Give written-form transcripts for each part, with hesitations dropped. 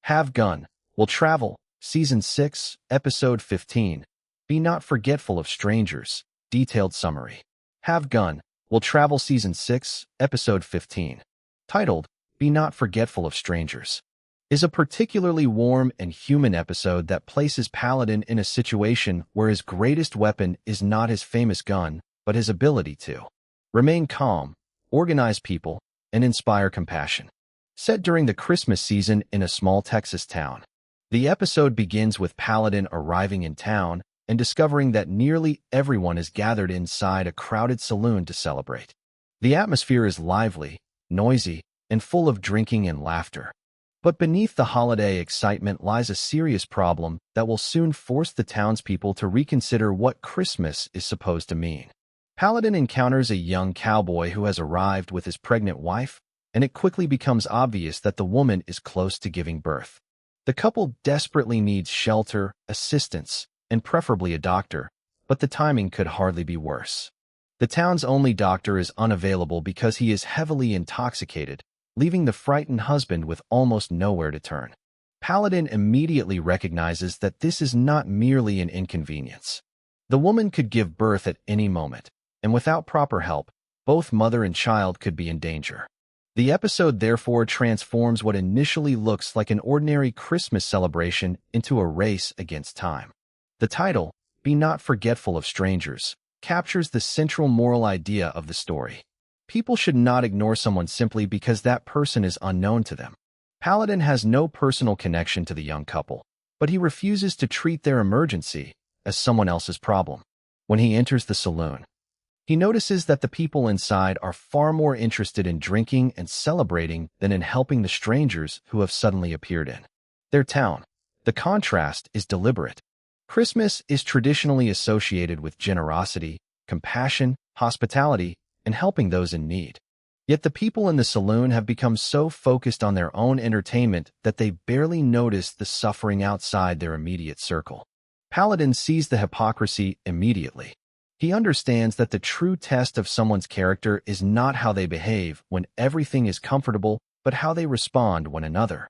Have Gun, Will Travel, Season 6, Episode 15. Be Not Forgetful of Strangers. Detailed Summary. Have Gun, Will Travel Season 6, Episode 15. Titled, Be Not Forgetful of Strangers, is a particularly warm and human episode that places Paladin in a situation where his greatest weapon is not his famous gun, but his ability to remain calm, organize people, and inspire compassion. Set during the Christmas season in a small Texas town, the episode begins with Paladin arriving in town and discovering that nearly everyone is gathered inside a crowded saloon to celebrate. The atmosphere is lively, noisy, and full of drinking and laughter. But beneath the holiday excitement lies a serious problem that will soon force the townspeople to reconsider what Christmas is supposed to mean. Paladin encounters a young cowboy who has arrived with his pregnant wife, and it quickly becomes obvious that the woman is close to giving birth. The couple desperately needs shelter, assistance, and preferably a doctor, but the timing could hardly be worse. The town's only doctor is unavailable because he is heavily intoxicated, leaving the frightened husband with almost nowhere to turn. Paladin immediately recognizes that this is not merely an inconvenience. The woman could give birth at any moment, and without proper help, both mother and child could be in danger. The episode therefore transforms what initially looks like an ordinary Christmas celebration into a race against time. The title, Be Not Forgetful of Strangers, captures the central moral idea of the story. People should not ignore someone simply because that person is unknown to them. Paladin has no personal connection to the young couple, but he refuses to treat their emergency as someone else's problem. When he enters the saloon, he notices that the people inside are far more interested in drinking and celebrating than in helping the strangers who have suddenly appeared in their town. The contrast is deliberate. Christmas is traditionally associated with generosity, compassion, hospitality, and helping those in need. Yet the people in the saloon have become so focused on their own entertainment that they barely notice the suffering outside their immediate circle. Paladin sees the hypocrisy immediately. He understands that the true test of someone's character is not how they behave when everything is comfortable, but how they respond when another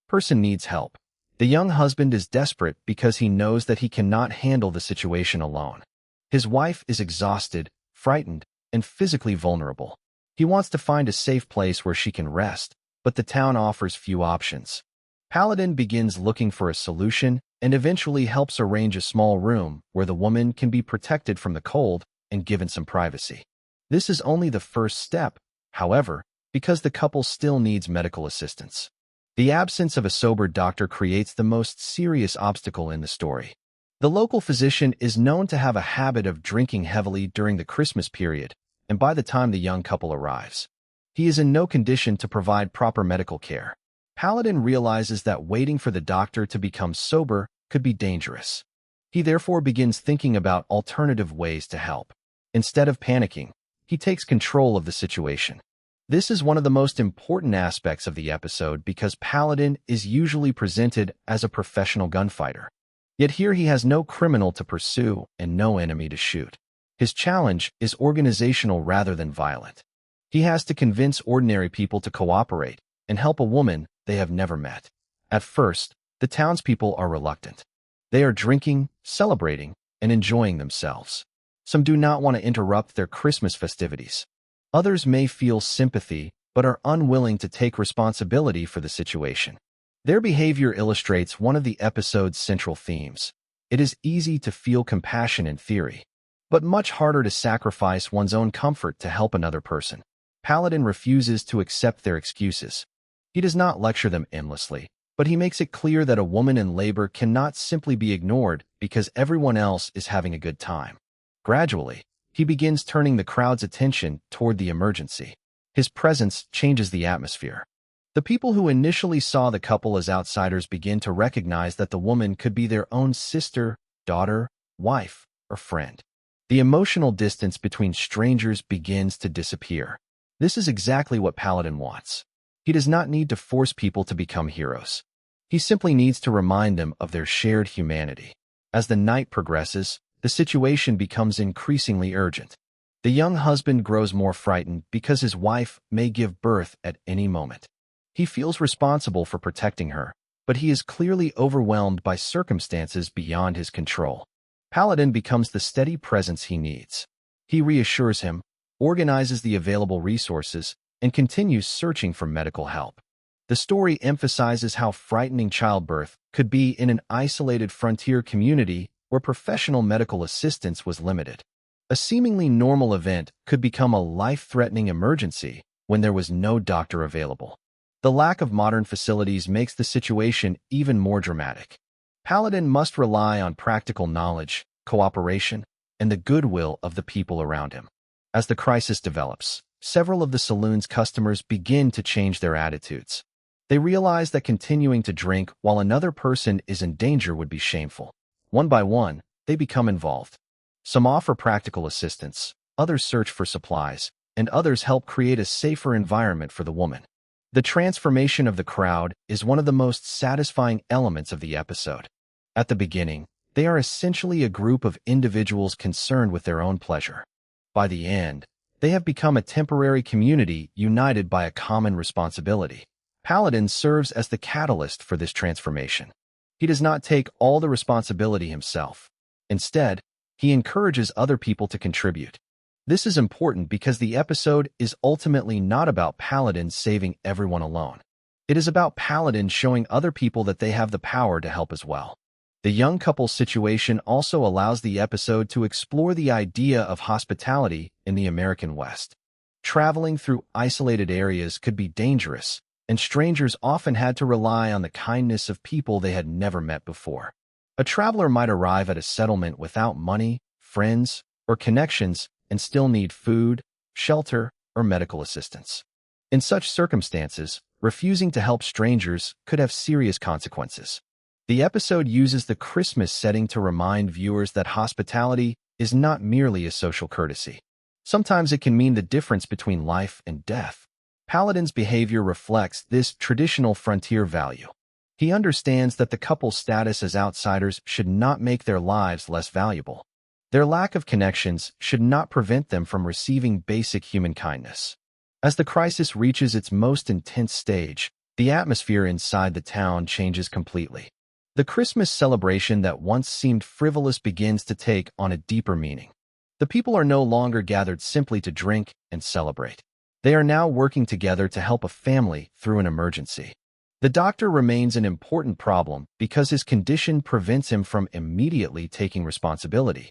person needs help. The young husband is desperate because he knows that he cannot handle the situation alone. His wife is exhausted, frightened, and physically vulnerable. He wants to find a safe place where she can rest, but the town offers few options. Paladin begins looking for a solution and eventually helps arrange a small room where the woman can be protected from the cold and given some privacy. This is only the first step, however, because the couple still needs medical assistance. The absence of a sober doctor creates the most serious obstacle in the story. The local physician is known to have a habit of drinking heavily during the Christmas period, and by the time the young couple arrives, he is in no condition to provide proper medical care. Paladin realizes that waiting for the doctor to become sober could be dangerous. He therefore begins thinking about alternative ways to help. Instead of panicking, he takes control of the situation. This is one of the most important aspects of the episode because Paladin is usually presented as a professional gunfighter. Yet here he has no criminal to pursue and no enemy to shoot. His challenge is organizational rather than violent. He has to convince ordinary people to cooperate and help a woman they have never met. At first, the townspeople are reluctant. They are drinking, celebrating, and enjoying themselves. Some do not want to interrupt their Christmas festivities. Others may feel sympathy but are unwilling to take responsibility for the situation. Their behavior illustrates one of the episode's central themes. It is easy to feel compassion in theory, but much harder to sacrifice one's own comfort to help another person. Paladin refuses to accept their excuses. He does not lecture them endlessly, but he makes it clear that a woman in labor cannot simply be ignored because everyone else is having a good time. Gradually, he begins turning the crowd's attention toward the emergency. His presence changes the atmosphere. The people who initially saw the couple as outsiders begin to recognize that the woman could be their own sister, daughter, wife, or friend. The emotional distance between strangers begins to disappear. This is exactly what Paladin wants. He does not need to force people to become heroes. He simply needs to remind them of their shared humanity. As the night progresses, the situation becomes increasingly urgent. The young husband grows more frightened because his wife may give birth at any moment. He feels responsible for protecting her, but he is clearly overwhelmed by circumstances beyond his control. Paladin becomes the steady presence he needs. He reassures him, organizes the available resources, and continues searching for medical help. The story emphasizes how frightening childbirth could be in an isolated frontier community where professional medical assistance was limited. A seemingly normal event could become a life-threatening emergency when there was no doctor available. The lack of modern facilities makes the situation even more dramatic. Paladin must rely on practical knowledge, cooperation, and the goodwill of the people around him. As the crisis develops, several of the saloon's customers begin to change their attitudes. They realize that continuing to drink while another person is in danger would be shameful. One by one, they become involved. Some offer practical assistance, others search for supplies, and others help create a safer environment for the woman. The transformation of the crowd is one of the most satisfying elements of the episode. At the beginning, they are essentially a group of individuals concerned with their own pleasure. By the end, they have become a temporary community united by a common responsibility. Paladin serves as the catalyst for this transformation. He does not take all the responsibility himself. Instead, he encourages other people to contribute. This is important because the episode is ultimately not about Paladin saving everyone alone. It is about Paladin showing other people that they have the power to help as well. The young couple's situation also allows the episode to explore the idea of hospitality in the American West. Traveling through isolated areas could be dangerous, and strangers often had to rely on the kindness of people they had never met before. A traveler might arrive at a settlement without money, friends, or connections and still need food, shelter, or medical assistance. In such circumstances, refusing to help strangers could have serious consequences. The episode uses the Christmas setting to remind viewers that hospitality is not merely a social courtesy. Sometimes it can mean the difference between life and death. Paladin's behavior reflects this traditional frontier value. He understands that the couple's status as outsiders should not make their lives less valuable. Their lack of connections should not prevent them from receiving basic human kindness. As the crisis reaches its most intense stage, the atmosphere inside the town changes completely. The Christmas celebration that once seemed frivolous begins to take on a deeper meaning. The people are no longer gathered simply to drink and celebrate. They are now working together to help a family through an emergency. The doctor remains an important problem because his condition prevents him from immediately taking responsibility.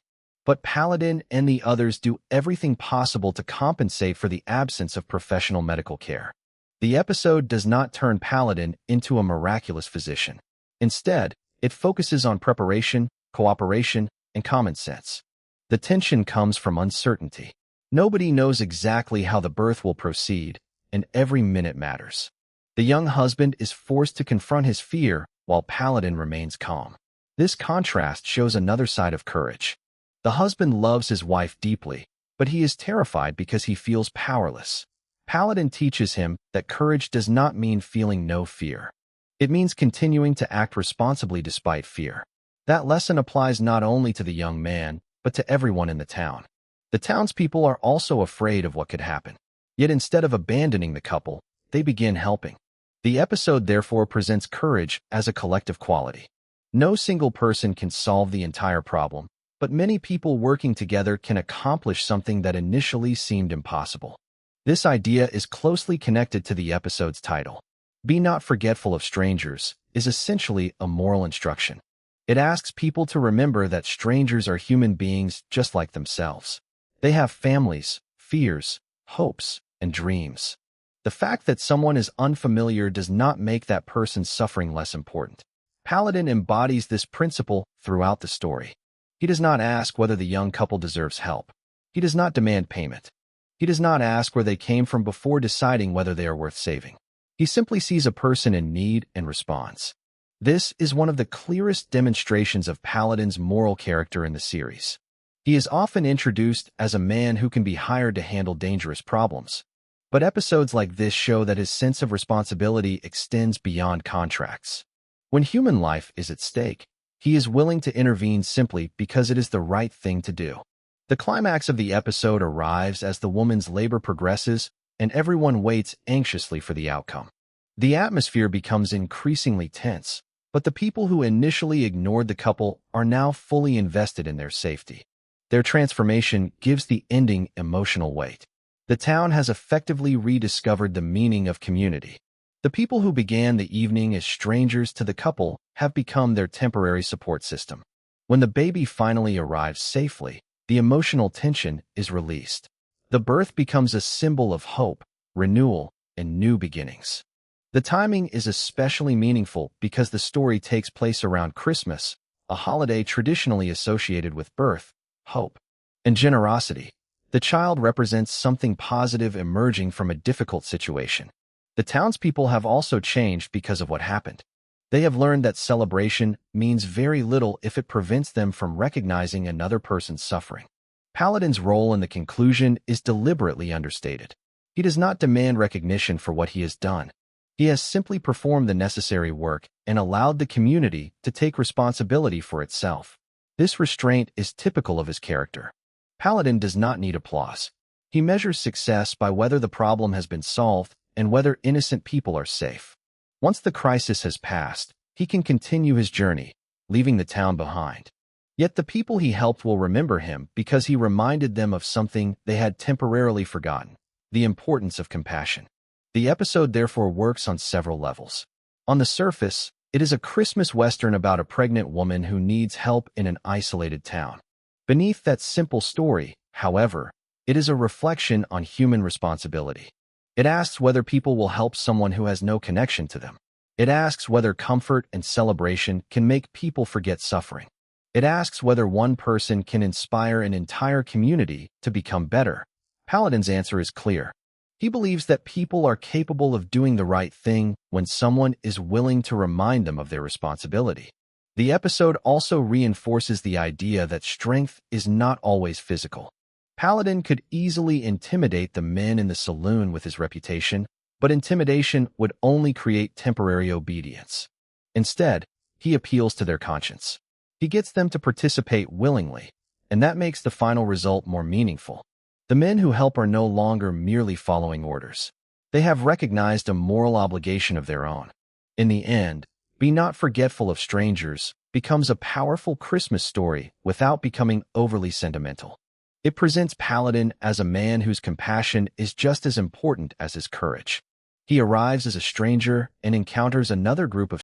But Paladin and the others do everything possible to compensate for the absence of professional medical care. The episode does not turn Paladin into a miraculous physician. Instead, it focuses on preparation, cooperation, and common sense. The tension comes from uncertainty. Nobody knows exactly how the birth will proceed, and every minute matters. The young husband is forced to confront his fear while Paladin remains calm. This contrast shows another side of courage. The husband loves his wife deeply, but he is terrified because he feels powerless. Paladin teaches him that courage does not mean feeling no fear. It means continuing to act responsibly despite fear. That lesson applies not only to the young man, but to everyone in the town. The townspeople are also afraid of what could happen. Yet instead of abandoning the couple, they begin helping. The episode therefore presents courage as a collective quality. No single person can solve the entire problem, but many people working together can accomplish something that initially seemed impossible. This idea is closely connected to the episode's title. Be Not Forgetful of Strangers is essentially a moral instruction. It asks people to remember that strangers are human beings just like themselves. They have families, fears, hopes, and dreams. The fact that someone is unfamiliar does not make that person's suffering less important. Paladin embodies this principle throughout the story. He does not ask whether the young couple deserves help. He does not demand payment. He does not ask where they came from before deciding whether they are worth saving. He simply sees a person in need and responds. This is one of the clearest demonstrations of Paladin's moral character in the series. He is often introduced as a man who can be hired to handle dangerous problems. But episodes like this show that his sense of responsibility extends beyond contracts. When human life is at stake, he is willing to intervene simply because it is the right thing to do. The climax of the episode arrives as the woman's labor progresses and everyone waits anxiously for the outcome. The atmosphere becomes increasingly tense, But the people who initially ignored the couple are now fully invested in their safety. Their transformation gives the ending emotional weight. The town has effectively rediscovered the meaning of community. The people who began the evening as strangers to the couple have become their temporary support system. When the baby finally arrives safely, the emotional tension is released. The birth becomes a symbol of hope, renewal, and new beginnings. The timing is especially meaningful because the story takes place around Christmas, a holiday traditionally associated with birth, hope, and generosity. The child represents something positive emerging from a difficult situation. The townspeople have also changed because of what happened. They have learned that celebration means very little if it prevents them from recognizing another person's suffering. Paladin's role in the conclusion is deliberately understated. He does not demand recognition for what he has done. He has simply performed the necessary work and allowed the community to take responsibility for itself. This restraint is typical of his character. Paladin does not need applause. He measures success by whether the problem has been solved and whether innocent people are safe. Once the crisis has passed, he can continue his journey, leaving the town behind. Yet the people he helped will remember him because he reminded them of something they had temporarily forgotten: the importance of compassion. The episode therefore works on several levels. On the surface, it is a Christmas Western about a pregnant woman who needs help in an isolated town. Beneath that simple story, however, it is a reflection on human responsibility. It asks whether people will help someone who has no connection to them. It asks whether comfort and celebration can make people forget suffering. It asks whether one person can inspire an entire community to become better. Paladin's answer is clear. He believes that people are capable of doing the right thing when someone is willing to remind them of their responsibility. The episode also reinforces the idea that strength is not always physical. Paladin could easily intimidate the men in the saloon with his reputation, but intimidation would only create temporary obedience. Instead, he appeals to their conscience. He gets them to participate willingly, and that makes the final result more meaningful. The men who help are no longer merely following orders. They have recognized a moral obligation of their own. In the end, Be Not Forgetful of Strangers becomes a powerful Christmas story without becoming overly sentimental. It presents Paladin as a man whose compassion is just as important as his courage. He arrives as a stranger and encounters another group of